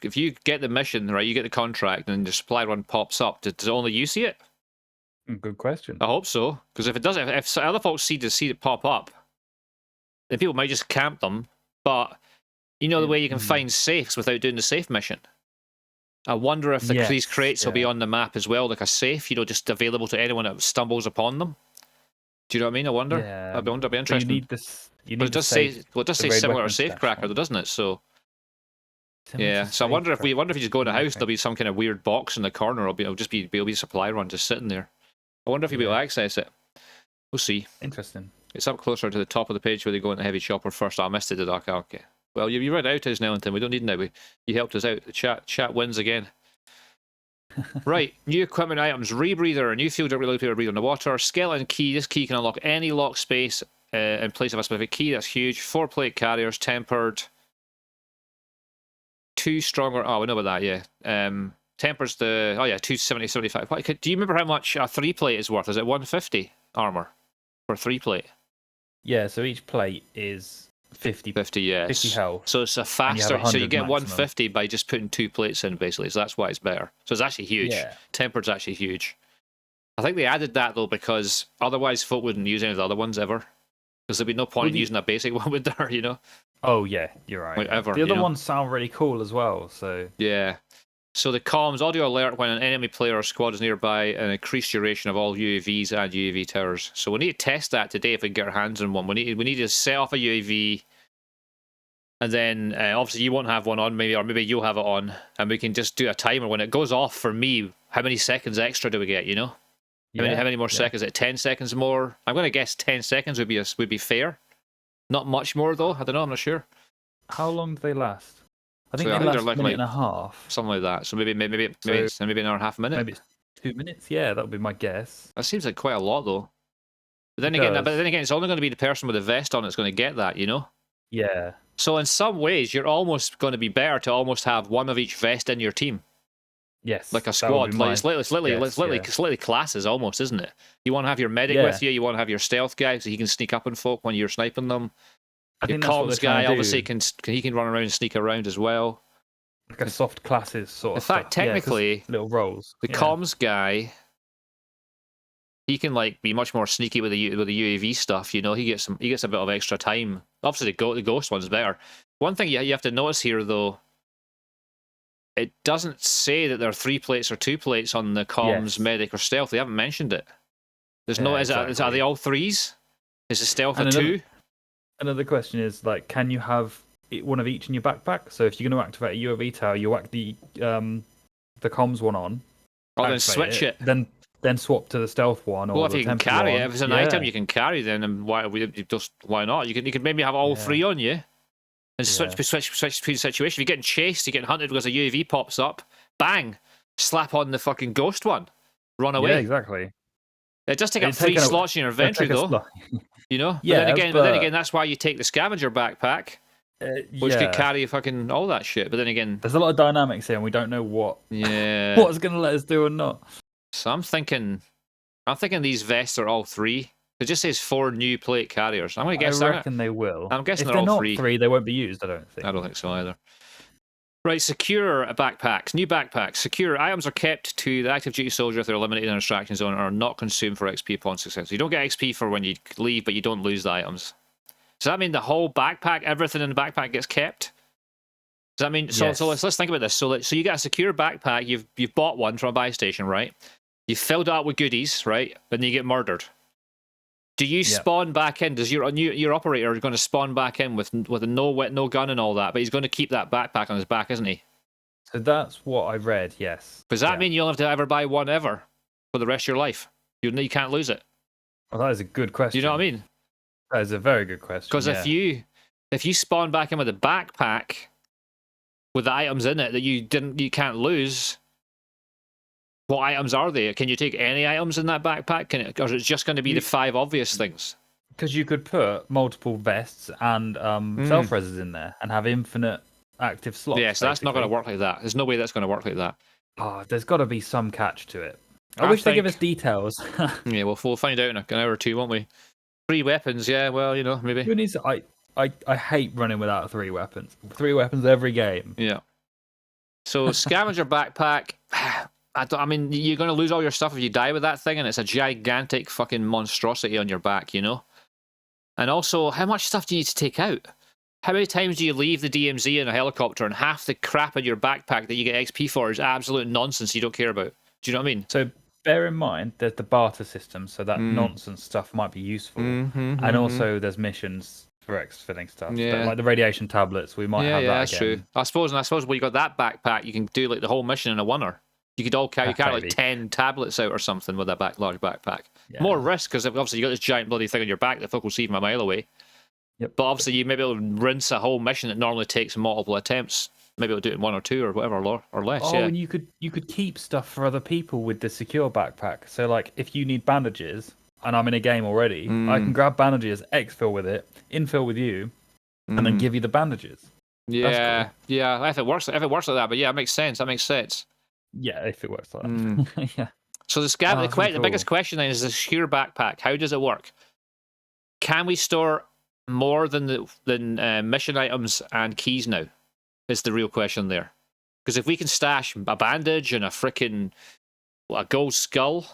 get the mission, right, you get the contract and the supply run pops up, does only you see it? Good question. I hope so, because if it doesn't, if other folks see it pop up, then people might just camp them. But you know the way you can find safes without doing the safe mission. I wonder if these crates will be on the map as well, like a safe, just available to anyone that stumbles upon them. Do you know what I mean? I wonder. Yeah. That'd be interesting. You need this. But it does say similar to Safecracker, though, doesn't it? So yeah. So I wonder if you just go in the house, there'll be some kind of weird box in the corner. It'll be a supply run just sitting there. I wonder if you'll be able to access it. We'll see. Interesting. It's up closer to the top of the page where they go into heavy chopper first. I missed it, did I? Okay. Well, you read out his Nellington. We don't need now. You helped us out. The chat wins again. Right, new equipment items, rebreather, a new field ability to breathe on the water, skeleton key, this key can unlock any lock space in place of a specific key, that's huge, 4 plate carriers, tempered, 2 stronger, oh we know about that, yeah, tempers the, oh yeah, 270, 75, do you remember how much a 3 plate is worth? Is it 150 armor for 3 plate? Yeah, so each plate is 50, 50, yes. 50 health. So it's a faster, so you get 150 by just putting 2 plates in, basically. So that's why it's better. So it's actually huge. Yeah. Tempered's actually huge. I think they added that though because otherwise folk wouldn't use any of the other ones ever. Because there'd be no point in using a basic one with there, you know. Oh yeah, you're right. Like ever, the other ones sound really cool as well. So yeah. So the comms, audio alert when an enemy player or squad is nearby, and increased duration of all UAVs and UAV towers. So we need to test that today if we can get our hands on one. We need to set off a UAV, and then obviously you won't have one on, maybe you'll have it on, and we can just do a timer when it goes off. For me, how many seconds extra do we get? You know, how many more seconds? Is it 10 seconds more? I'm going to guess 10 seconds would be fair. Not much more though. I don't know. I'm not sure. How long do they last? I think so they last a minute and a half. Something like that. So maybe an hour and a half a minute. Maybe it's 2 minutes. Yeah, that would be my guess. That seems like quite a lot though. But then again, it's only going to be the person with the vest on that's going to get that, you know? Yeah. So in some ways, you're almost going to be better to almost have one of each vest in your team. Yes. Like a squad. Like it's literally classes almost, isn't it? You want to have your medic with you. You want to have your stealth guy so he can sneak up on folk when you're sniping them. Your comms guy obviously can run around and sneak around as well. Like a soft classes sort of. In fact, technically, little roles. The comms guy, he can like be much more sneaky with the UAV stuff. You know, he gets a bit of extra time. Obviously, the ghost one's better. One thing you have to notice here though, it doesn't say that there are 3 plates or 2 plates on the comms, medic, or stealth. They haven't mentioned it. There's no. Are they all 3s? Is the stealth a 2? Another question is like, can you have one of each in your backpack? So if you're going to activate a UAV tower, you whack the comms one on. Oh, then switch it. Then swap to the stealth one. Well, if you can carry it, if it's an item you can carry, then why not? You can maybe have all 3 on you, and switch between situations. If you're getting chased, you're getting hunted because a UAV pops up. Bang! Slap on the fucking ghost one. Run away. Yeah, exactly. It does take up 3 slots in your inventory though. You know? Yeah, but then again, that's why you take the scavenger backpack, which could carry fucking all that shit. But then again, there's a lot of dynamics here, and we don't know what's going to let us do or not. So I'm thinking these vests are all 3. It just says 4 new plate carriers. I'm going to guess. I reckon they will. I'm guessing if they're all not 3. 3, they won't be used. I don't think so either. Right, secure backpacks. New backpacks. Secure items are kept to the active duty soldier if they're eliminated in an extraction zone and are not consumed for XP upon success. So you don't get XP for when you leave, but you don't lose the items. Does that mean the whole backpack, everything in the backpack gets kept? Does that mean yes. So let's think about this. So you get a secure backpack. You've bought one from a buy station, right? You filled it up with goodies, right? And then you get murdered. Do you spawn back in? Does your operator going to spawn back in with a no gun and all that? But he's going to keep that backpack on his back, isn't he? So that's what I read. Yes. Does that mean you'll have to ever buy one ever for the rest of your life? You can't lose it. Well, that is a good question. Do you know what I mean? That is a very good question. Because if you spawn back in with a backpack with the items in it that you can't lose. What items are they? Can you take any items in that backpack? Or is it just going to be the 5 obvious things? Because you could put multiple vests and self-reses in there and have infinite active slots. Yeah, so that's not going to work like that. There's no way that's going to work like that. Oh, there's got to be some catch to it. I wish they give us details. Yeah, well, we'll find out in an hour or 2, won't we? 3 weapons, yeah, well, you know, maybe. Who needs I hate running without 3 weapons. 3 weapons every game. Yeah. So, scavenger backpack... I mean, you're going to lose all your stuff if you die with that thing, and it's a gigantic fucking monstrosity on your back, you know? And also, how much stuff do you need to take out? How many times do you leave the DMZ in a helicopter and half the crap in your backpack that you get XP for is absolute nonsense you don't care about? Do you know what I mean? So, bear in mind, there's the barter system, so that nonsense stuff might be useful. And also, there's missions for filling stuff. Yeah. Like the radiation tablets, we might have that that's again. True. I suppose when you got that backpack, you can do like the whole mission in a oneer. You could carry like 10 tablets out or something with that large backpack. Yeah. More risk because obviously you got this giant bloody thing on your back that folk will see from a mile away. Yep. But obviously, you maybe it'll rinse a whole mission that normally takes multiple attempts. Maybe it'll do it in 1 or 2 or whatever, or less. Oh, yeah. and you could keep stuff for other people with the secure backpack. So like, if you need bandages, and I'm in a game already, I can grab bandages, exfil with it, infill with you, and then give you the bandages. Yeah, cool. yeah. If it works like that, but yeah, it makes sense. That makes sense. Yeah, if it works like that. Yeah. So the biggest question then is the secure backpack. How does it work? Can we store more than mission items and keys now? Is the real question there. Because if we can stash a bandage and a gold skull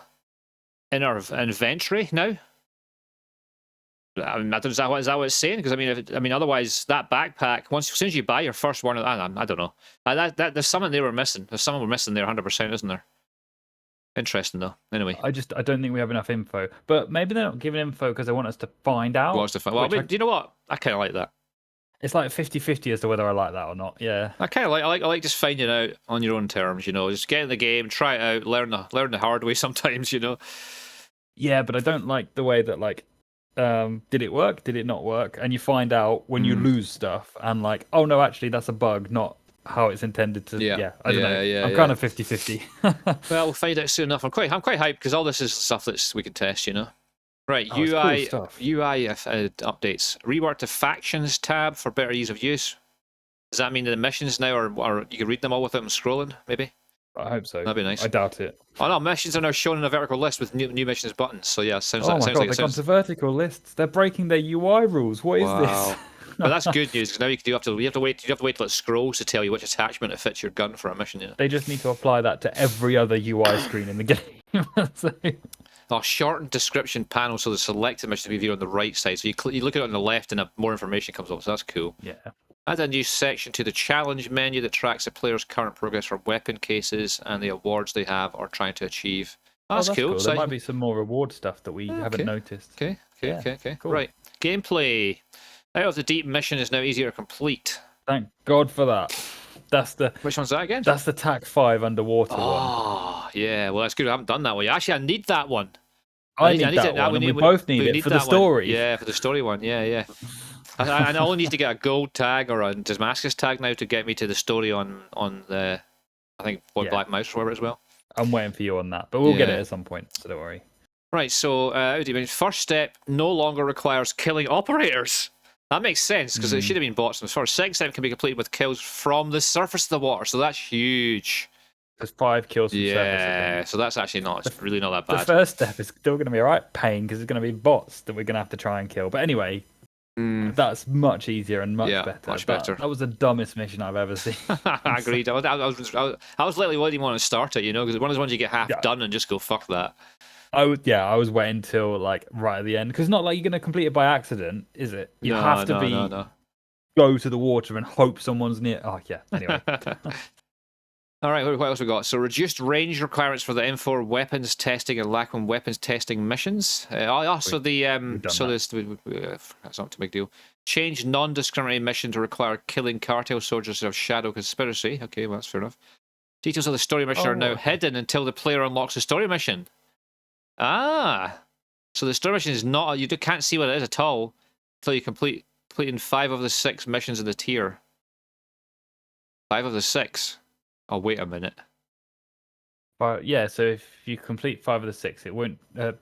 in our inventory now, I mean, is that what it's saying? Because I mean, otherwise that backpack, as soon as you buy your first one, I don't know. There's something they were missing. There's something we're missing there, 100%, isn't there? Interesting though. Anyway, I don't think we have enough info. But maybe they're not giving info because they want us to find out. Well, I mean, do you know what? I kind of like that. It's like 50-50 as to whether I like that or not. Yeah. I kind of I like just finding out on your own terms. You know, just get in the game, try it out, learn the hard way sometimes. You know. Yeah, but I don't like the way that like, did it work? Did it not work? And you find out when you lose stuff, and like, oh no, actually that's a bug, not how it's intended to. Yeah, I don't know. I'm kind of 50-50. Well, we'll find out soon enough. I'm quite hyped because all this is stuff that we can test. You know. Right, Oh, UI cool updates. Rework the factions tab for better ease of use. Does that mean that the missions now are you can read them all without scrolling? Maybe. I hope so. That'd be nice. I doubt it. Oh no, missions are now shown in a vertical list with new missions buttons. So yeah, sounds oh like. my god, they've gone to vertical lists. They're breaking their UI rules. What is this? But that's good news because now you have to wait till it scrolls to tell you which attachment it fits your gun for a mission. You know? They just need to apply that to every other UI screen in the game. So... Oh, shortened description panel so the selected mission will be on the right side. So you look at it on the left and more information comes up. So that's cool. Yeah. Add a new section to the challenge menu that tracks a player's current progress for weapon cases and the awards they have or trying to achieve. Oh, that's cool. There might be some more reward stuff that we haven't noticed. Okay. Cool. Right. Gameplay. Out of the Deep mission is now easier to complete. Thank God for that. Which one's that again? That's the TAC 5 underwater one. Oh, yeah. Well, that's good. I haven't done that one. Actually, I need that one. I need that one, and we both need it for the story. Yeah, for the story one. Yeah. I only need to get a gold tag or a Damascus tag now to get me to the story on the, I think, Black Mouse or whatever as well. I'm waiting for you on that, but we'll get it at some point, so don't worry. Right, so how do you mean? First step no longer requires killing operators. That makes sense because it should have been bots from the first. Second step can be completed with kills from the surface of the water, so that's huge. There's 5 kills from surface. Yeah, so that's actually really not that bad. The first step is still going to be alright pain because it's going to be bots that we're going to have to try and kill. But anyway, that's much easier and much better. Much better. That was the dummest mission I've ever seen. I agreed. I was literally waiting want to start it, you know, because one of those ones you get half done and just go fuck that. I was waiting till like right at the end because it's not like you're going to complete it by accident, is it? You have to go to the water and hope someone's near. Oh yeah. Anyway. All right, what else we got? So reduced range requirements for the M4 weapons testing and lack on weapons testing missions. That's not too big deal. Change non-discriminating mission to require killing cartel soldiers of Shadow Conspiracy. Okay, well, that's fair enough. Details of the story mission are now hidden until the player unlocks the story mission. Ah, so the story mission is not. You can't see what it is at all until you completing 5 of the 6 missions in the tier. 5 of the 6. Oh, wait a minute. Yeah, so if you complete 5 of the 6, it won't.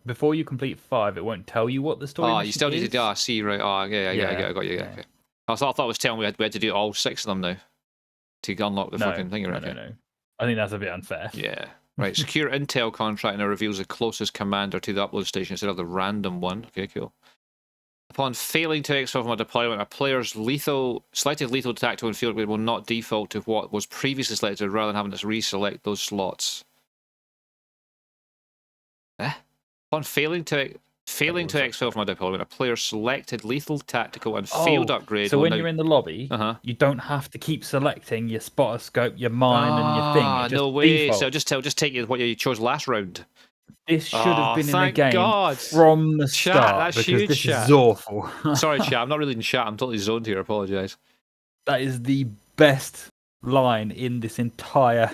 Before you complete 5, it won't tell you what the story mission is. You still need to see, right? Oh, yeah, I got you. Yeah. Okay. I thought it was telling me we had to do all 6 of them now to unlock the fucking thing. Right? No. I think that's a bit unfair. Yeah. Right. Secure intel contract now reveals the closest commander to the upload station instead of the random one. Okay, cool. Upon failing to exfil from a deployment, a player's selected lethal tactical and field grade will not default to what was previously selected rather than having to reselect those slots. Upon failing to exfil from a deployment, a player's selected lethal tactical and field upgrade. So when you're in the lobby, you don't have to keep selecting your spotter scope, your mine, and your thing. It just no way! Defaults. So just take you what you chose last round. This should have been in the game from the start. That's because huge, this chat. is awful. Sorry, chat. I'm not reading chat. I'm totally zoned here. I apologise. That is the best line in this entire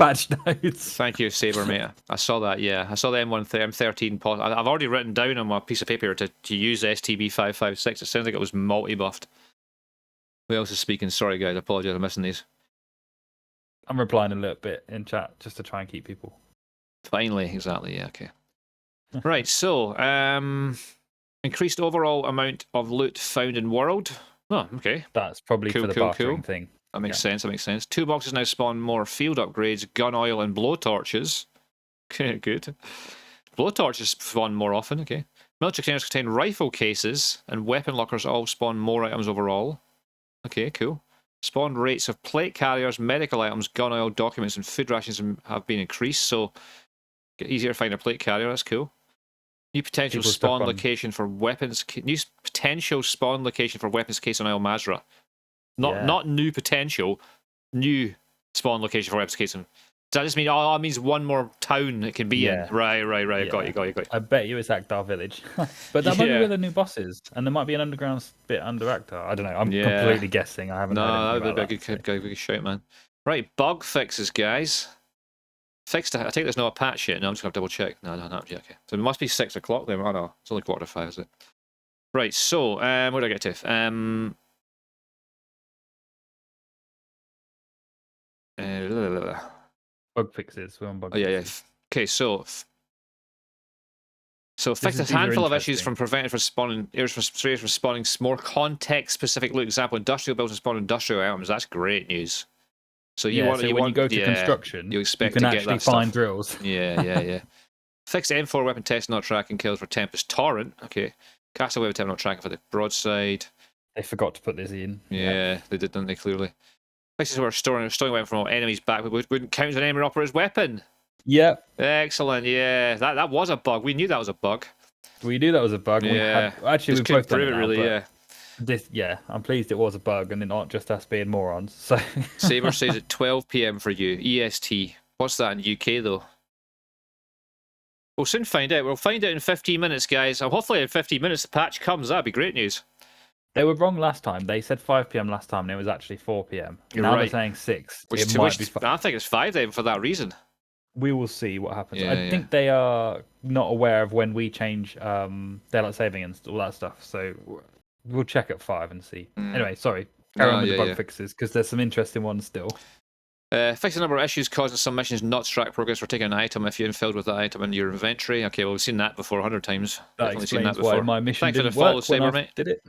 patch notes. Thank you, Saber, mate. I saw that, yeah. I saw the M13. I've already written down on my piece of paper to use STB556. It sounds like it was multi-buffed. Who else is speaking? Sorry, guys. I apologize. I'm missing these. I'm replying a little bit in chat just to try and keep people. Finally, exactly. Yeah, okay. Right, so, increased overall amount of loot found in world. Oh, okay. That's probably for the bartering thing. That makes sense. That makes sense. 2 boxes now spawn more field upgrades, gun oil, and blowtorches. Okay, good. Blowtorches spawn more often. Okay. Military containers contain rifle cases, and weapon lockers all spawn more items overall. Okay, cool. Spawn rates of plate carriers, medical items, gun oil, documents, and food rations have been increased, so get easier to find a plate carrier. That's cool. New potential spawn location for weapons. New potential spawn location for weapons case on Al Mazrah. Not new potential. New spawn location for weapons case. Does that just mean it means one more town it can be in? Right. Yeah. Got you. I bet you it's Akhtar Village, but that might be where the new boss is, and there might be an underground bit under Akhtar. I don't know. I'm completely guessing. I haven't. No, that would be a good shout, man. Right, bug fixes, guys. Fixed. I think there's no patch yet. No, I'm just gonna double check. No, not yet. Okay, so it must be 6 o'clock then. Oh no, it's only 4:45, is it? Right. So, where did I get to? Bug fixes. We're on bug. Yeah. Okay, so fixed a handful of issues from preventing from spawning areas from spawning more context-specific loot. Example: industrial buildings spawn industrial items. That's great news. So when you go to construction, you expect can to actually get that find stuff. drills. Yeah. Fixed M4 weapon test not tracking kills for Tempest Torrent. Okay. Castle weapon test not tracking for the broadside. They forgot to put this in. Yeah, they did, didn't they? Clearly. Fixes where storing weapon from enemies back wouldn't count as an enemy operator's weapon. Yep. Excellent. Yeah, that was a bug. We knew that was a bug. We knew that was a bug. Yeah. We both done it now, really. I'm pleased it was a bug and not just us being morons. So Saber says at 12 PM for you, EST. What's that in UK though? We'll soon find out. We'll find out in 15 minutes, guys. Hopefully in 15 minutes the patch comes. That'd be great news. They were wrong last time. They said 5 PM last time, and it was actually 4 PM. Now they're saying 6. I think it's 5 then for that reason. We will see what happens. I think they are not aware of when we change daylight saving and all that stuff. So we'll check at 5 and see. Anyway, sorry. Carry on with the bug fixes, because there's some interesting ones still. Fix a number of issues causing some missions not to track progress for taking an item if you infilled with that item in your inventory. Okay, well, we've seen that before 100 times. That explains why my mission didn't work when I did it.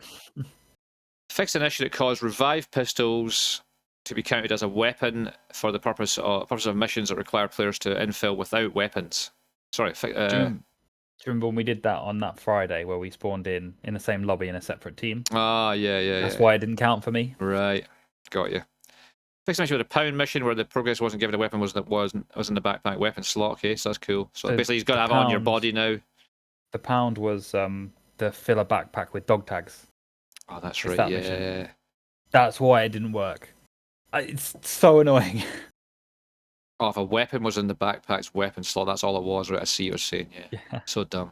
Fix an issue that caused revive pistols to be counted as a weapon for the purpose of missions that require players to infill without weapons. Sorry. Do you remember when we did that on that Friday where we spawned in the same lobby in a separate team? Yeah. That's why it didn't count for me. Right. Got you. Fix an issue with a pound mission where the progress wasn't given a weapon was in the backpack weapon slot. Okay, so that's cool. So basically he's got to have it on your body now. The pound was the filler backpack with dog tags. Oh, that's right. Yeah. That's why it didn't work. It's so annoying. Oh, if a weapon was in the backpack's weapon slot, that's all it was, right? I see what you're saying, yeah. So dumb.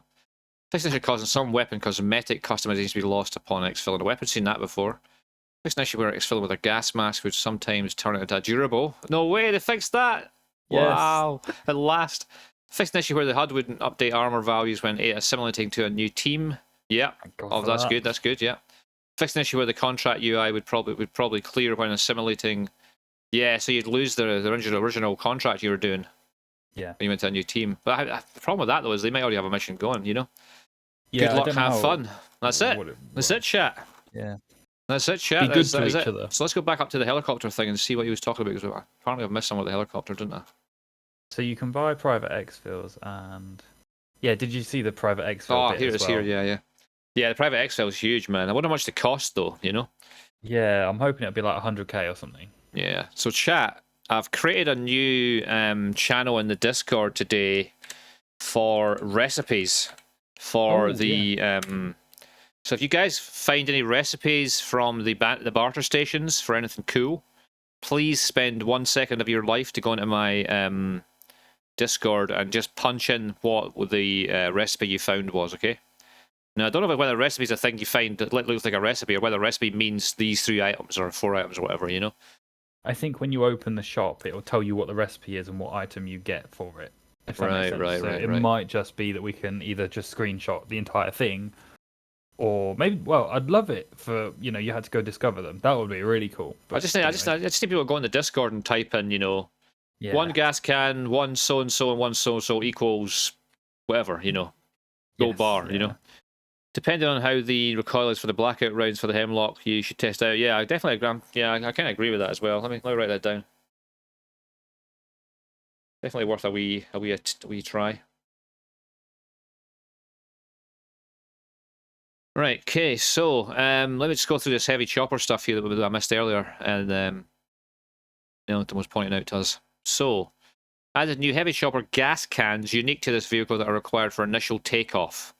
Fix an issue causing some weapon cosmetic customization to be lost upon exfilling a weapon. Seen that before. Fix an issue where exfilling with a gas mask would sometimes turn it into a durable. No way, they fixed that! Yes. Wow, at last. Fix an issue where the HUD wouldn't update armor values when assimilating to a new team. Yeah. Oh, that's good, that's good, yeah. Fix an issue where the contract UI would probably clear when assimilating. Yeah, so you'd lose the original contract you were doing. Yeah. When you went to a new team. But the problem with that though is they might already have a mission going, you know? Yeah, good luck, have fun. That's it. That's it, chat. Yeah. That's it, chat. Be good to each other. So let's go back up to the helicopter thing and see what he was talking about, because apparently I've missed some of the helicopter, didn't I? So you can buy private exfils and... Yeah, did you see the private exfil bit here it is, here, yeah. Yeah, the private exfil is huge, man. I wonder how much they cost, though, you know? Yeah, I'm hoping it'll be like 100k or something. Yeah. So, chat, I've created a new channel in the Discord today for recipes for So if you guys find any recipes from the barter stations for anything cool, please spend 1 second of your life to go into my Discord and just punch in what the recipe you found was, okay? Now, I don't know whether recipe is a thing you find that looks like a recipe, or whether recipe means these 3 items or 4 items or whatever, you know? I think when you open the shop, it will tell you what the recipe is and what item you get for it. If that makes sense. So it might just be that we can either just screenshot the entire thing, or maybe. Well, I'd love it for you had to go discover them. That would be really cool. But I just need people to go in the Discord and type in one gas can, one so and so, and one so and so equals whatever gold bar. Depending on how the recoil is for the blackout rounds for the Hemlock, you should test out. Yeah, I definitely agree. Yeah, I kind of agree with that as well. Let me write that down. Definitely worth a wee try. Right. Okay. So let me just go through this heavy chopper stuff here that I missed earlier, and Ellington was pointing out to us. So, added new heavy chopper gas cans unique to this vehicle that are required for initial takeoff.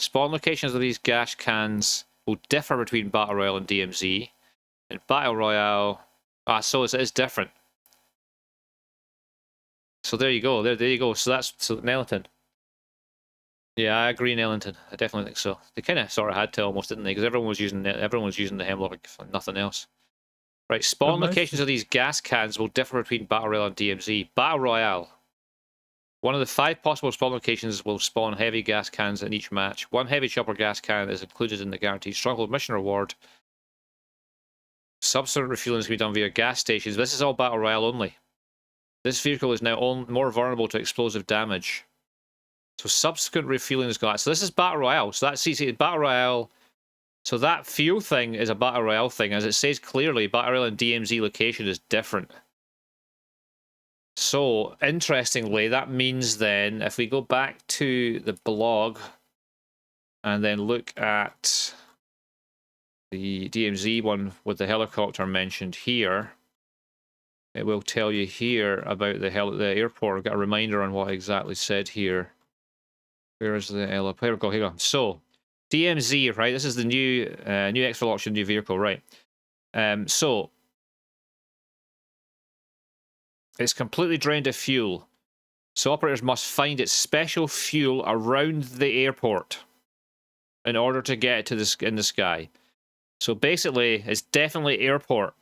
Spawn locations of these gas cans will differ between Battle Royale and DMZ. In Battle Royale, so it is different. So there you go. There you go. So that's Ellington. Yeah, I agree, Ellington. I definitely think so. They kind of sort of had to almost, didn't they? Because everyone was using the Hemlock like nothing else. Right, spawn locations of these gas cans will differ between Battle Royale and DMZ. Battle Royale. One of the 5 possible spawn locations will spawn heavy gas cans in each match. 1 heavy chopper gas can is included in the guaranteed stronghold mission reward. Subsequent refueling can be done via gas stations. This is all Battle Royale only. This vehicle is now more vulnerable to explosive damage. So subsequent refueling is got. So this is Battle Royale. So that's Battle Royale. So that fuel thing is a Battle Royale thing. As it says clearly, Battle Royale and DMZ location is different. So, interestingly, that means then, if we go back to the blog and then look at the DMZ one with the helicopter mentioned here, it will tell you here about the airport. I've got a reminder on what I exactly said here. Where is the helipad? Here we go, here we go. So, DMZ, right? This is the new exfil auction, new vehicle, right? So, it's completely drained of fuel. So operators must find its special fuel around the airport in order to get it to in the sky. So basically, it's definitely airport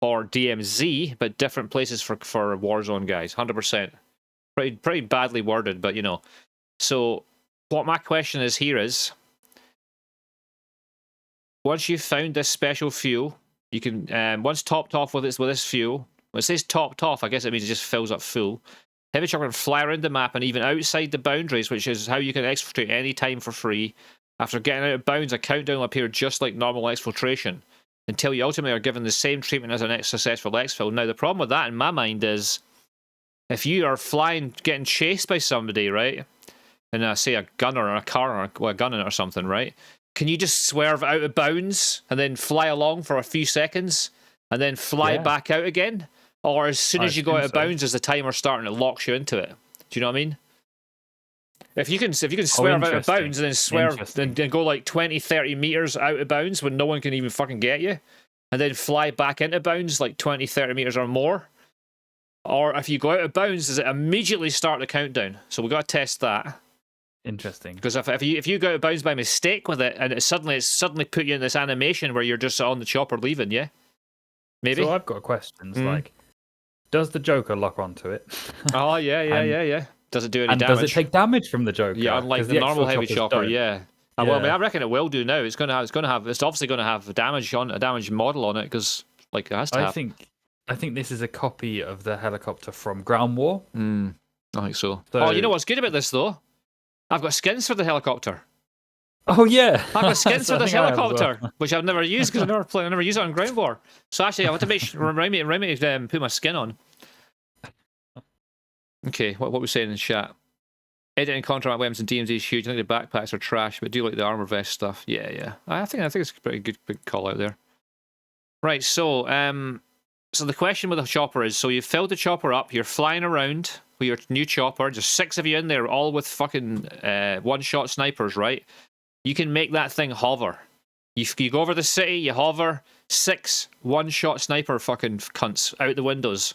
or DMZ, but different places for Warzone guys. 100%. Pretty badly worded, but So what my question is here is, once you've found this special fuel, you can once topped off with this fuel. When it says topped off, I guess it means it just fills up full. Heavy chopper can fly around the map and even outside the boundaries, which is how you can exfiltrate any time for free. After getting out of bounds, a countdown will appear just like normal exfiltration, until you ultimately are given the same treatment as a successful exfil. Now, the problem with that, in my mind, is if you are flying, getting chased by somebody, right, and say a gunner or a car or a gun in it or something, right, can you just swerve out of bounds and then fly along for a few seconds and then fly back out again? Or as soon as you go out of bounds, as the timer starting, it locks you into it. Do you know what I mean? If you can swerve out of bounds and then swerve and go like 20, 30 meters out of bounds when no one can even fucking get you, and then fly back into bounds like 20, 30 meters or more. Or if you go out of bounds, does it immediately start the countdown? So we've got to test that. Interesting. Because if you go out of bounds by mistake with it, and it's suddenly put you in this animation where you're just on the chopper leaving, yeah? Maybe? So I've got questions like, does the Joker lock onto it? Oh, yeah. Does it do any damage? And does it take damage from the Joker? Yeah, unlike the normal heavy chopper, yeah. Well, I mean, I reckon it will do now. It's obviously going to have a damage model on it, because like it has to have. I think this is a copy of the helicopter from Ground War. I think so. Oh, you know what's good about this though? I've got skins for the helicopter. Oh yeah, I've got skins for this helicopter, which I've never used because I never used it on Ground War. So actually, I want to remind me to put my skin on. Okay, what we saying in chat? Editing contract weapons and DMZ is huge. I think the backpacks are trash, but I do like the armor vest stuff. Yeah. I think it's a pretty good big call out there. Right, so so the question with the chopper is: so you've filled the chopper up, you're flying around with your new chopper. There's 6 of you in there, all with fucking one-shot snipers, right? You can make that thing hover. You go over the city, you hover, 6 one-shot sniper fucking cunts out the windows.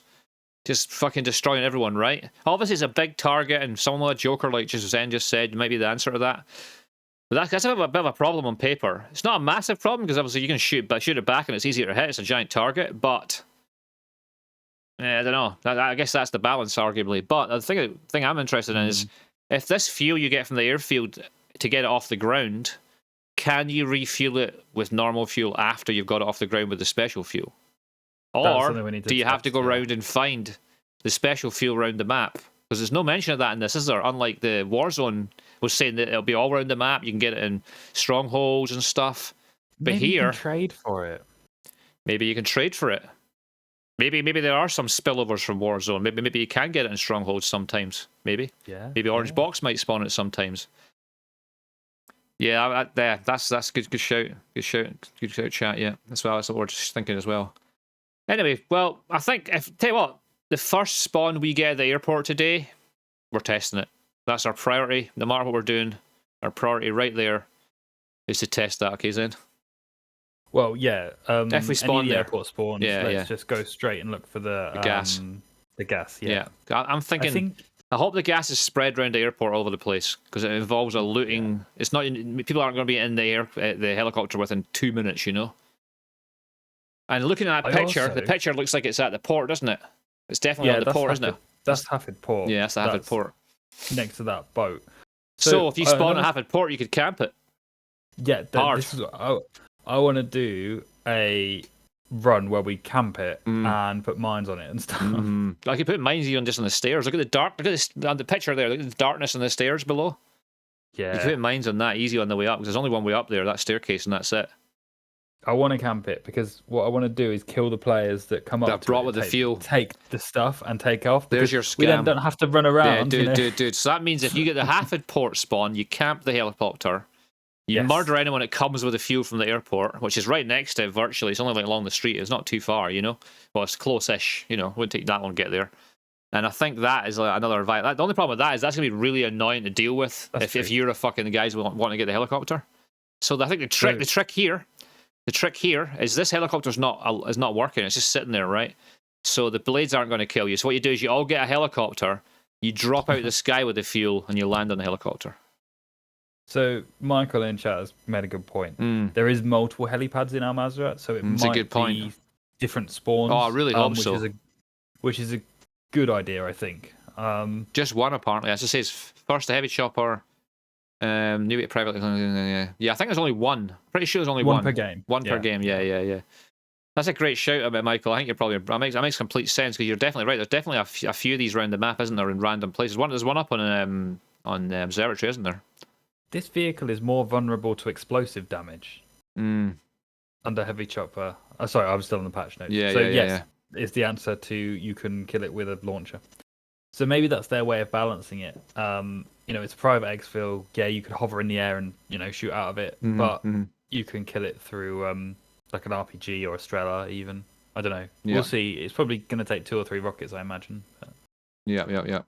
Just fucking destroying everyone, right? Obviously, it's a big target, and someone like a Joker, like Zen just said, might be the answer to that. But that's a bit of a problem on paper. It's not a massive problem, because obviously you can shoot it back, and it's easier to hit. It's a giant target, but I don't know. I guess that's the balance, arguably. But the thing I'm interested in is if this fuel you get from the airfield to get it off the ground, can you refuel it with normal fuel after you've got it off the ground with the special fuel? Or do you have to go around and find the special fuel around the map? Because there's no mention of that in this, is there? Unlike the Warzone was saying that it'll be all around the map. You can get it in strongholds and stuff. But maybe here, you can trade for it. Maybe you can trade for it. Maybe there are some spillovers from Warzone. Maybe you can get it in strongholds sometimes. Maybe. Yeah. Maybe Orange Box might spawn it sometimes. Yeah, that's good shout. Good shout, chat. Yeah, that's what we're just thinking as well. Anyway, well, I think tell you what, the first spawn we get at the airport today, we're testing it. That's our priority. No matter what we're doing, our priority right there is to test that. Okay, Zen. Well, yeah. If we spawn any there, airport spawns, let's just go straight and look for the gas. The gas, yeah. I'm thinking. I hope the gas is spread around the airport all over the place because it involves a looting. Yeah. It's not people aren't going to be in the helicopter within 2 minutes, you know. And looking at that picture, the picture looks like it's at the port, doesn't it? It's definitely at the port, isn't it? That's Hafid Port. Yeah, that's the Hafid Port. Next to that boat. So if you spawn at Hafid Port, you could camp it. Yeah, this is I want to do a run where we camp it and put mines on it and stuff. I could put mines even just on the stairs. Look at the dark. Look at the picture there. Look at the darkness on the stairs below. Yeah, you can put mines on that easy on the way up because there's only one way up there, that staircase, and that's it. I want to camp it because what I want to do is kill the players that come up. That brought with the fuel. Take the stuff and take off. There's your scam. We then don't have to run around. Yeah, dude. So that means if you get the Hafid Port spawn, you camp the helicopter. You murder anyone that comes with the fuel from the airport, which is right next to it virtually. It's only like along the street. It's not too far, you know. Well, it's close-ish, you know. It wouldn't take that long to get there. And I think that is like another advice. The only problem with that is that's going to be really annoying to deal with if you're a fucking guys who want to get the helicopter. So I think the trick here is this helicopter's not working. It's just sitting there, right? So the blades aren't going to kill you. So what you do is you all get a helicopter, you drop out of the sky with the fuel, and you land on the helicopter. So Michael in chat has made a good point. There is multiple helipads in Al Mazrah, so it might be different spawns. Oh, I really hope so. Which is a good idea, I think. Just one apparently. As it says, first a heavy chopper. New it privately. Yeah, I think there's only one. Pretty sure there's only one per game. One per game. Yeah. That's a great shout about Michael. I think you're probably that makes complete sense because you're definitely right. There's definitely a few of these around the map, isn't there, in random places? There's one up on Observatory, isn't there? This vehicle is more vulnerable to explosive damage under heavy chopper. Sorry, I'm still on the patch notes. Yes, is the answer to you can kill it with a launcher. So maybe that's their way of balancing it. It's a private exfil. Yeah, you could hover in the air and shoot out of it, but you can kill it through like an RPG or a Strela even. I don't know. We'll see. It's probably going to take 2 or 3 rockets, I imagine. But... Yeah.